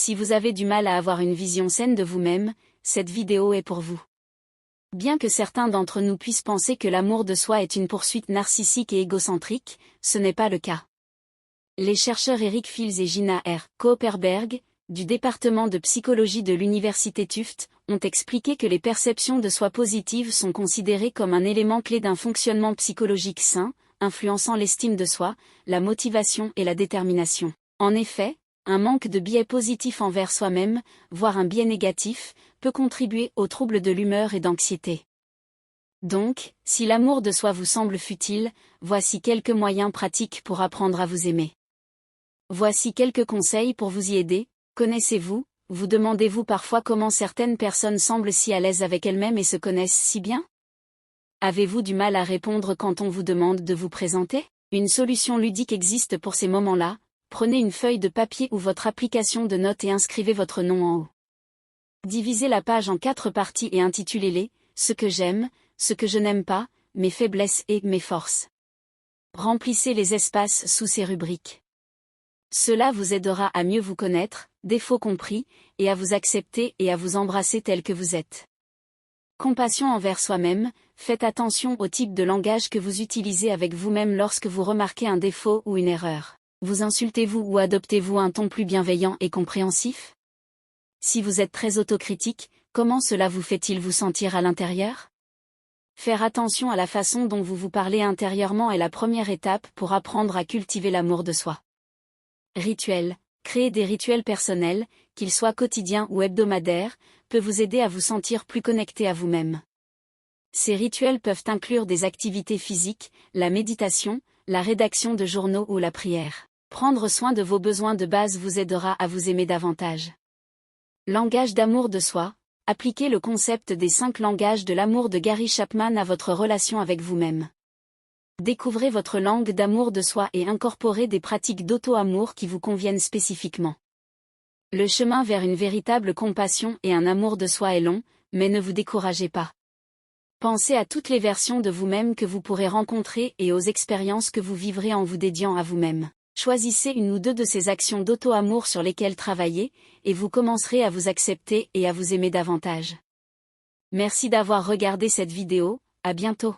Si vous avez du mal à avoir une vision saine de vous-même, cette vidéo est pour vous. Bien que certains d'entre nous puissent penser que l'amour de soi est une poursuite narcissique et égocentrique, ce n'est pas le cas. Les chercheurs Eric Fields et Gina R. Koperberg, du département de psychologie de l'université Tufts, ont expliqué que les perceptions de soi positives sont considérées comme un élément clé d'un fonctionnement psychologique sain, influençant l'estime de soi, la motivation et la détermination. En effet, un manque de biais positif envers soi-même, voire un biais négatif, peut contribuer aux troubles de l'humeur et d'anxiété. Donc, si l'amour de soi vous semble futile, voici quelques moyens pratiques pour apprendre à vous aimer. Voici quelques conseils pour vous y aider. Connaissez-vous, vous demandez-vous parfois comment certaines personnes semblent si à l'aise avec elles-mêmes et se connaissent si bien? Avez-vous du mal à répondre quand on vous demande de vous présenter? Une solution ludique existe pour ces moments-là. Prenez une feuille de papier ou votre application de notes et inscrivez votre nom en haut. Divisez la page en 4 parties et intitulez-les « Ce que j'aime, ce que je n'aime pas, mes faiblesses et mes forces ». Remplissez les espaces sous ces rubriques. Cela vous aidera à mieux vous connaître, défauts compris, et à vous accepter et à vous embrasser tel que vous êtes. Compassion envers soi-même, faites attention au type de langage que vous utilisez avec vous-même lorsque vous remarquez un défaut ou une erreur. Vous insultez-vous ou adoptez-vous un ton plus bienveillant et compréhensif? Si vous êtes très autocritique, comment cela vous fait-il vous sentir à l'intérieur? Faire attention à la façon dont vous vous parlez intérieurement est la première étape pour apprendre à cultiver l'amour de soi. Rituels. Créer des rituels personnels, qu'ils soient quotidiens ou hebdomadaires, peut vous aider à vous sentir plus connecté à vous-même. Ces rituels peuvent inclure des activités physiques, la méditation, la rédaction de journaux ou la prière. Prendre soin de vos besoins de base vous aidera à vous aimer davantage. Langage d'amour de soi. Appliquez le concept des 5 langages de l'amour de Gary Chapman à votre relation avec vous-même. Découvrez votre langue d'amour de soi et incorporez des pratiques d'auto-amour qui vous conviennent spécifiquement. Le chemin vers une véritable compassion et un amour de soi est long, mais ne vous découragez pas. Pensez à toutes les versions de vous-même que vous pourrez rencontrer et aux expériences que vous vivrez en vous dédiant à vous-même. Choisissez une ou deux de ces actions d'auto-amour sur lesquelles travailler, et vous commencerez à vous accepter et à vous aimer davantage. Merci d'avoir regardé cette vidéo, à bientôt.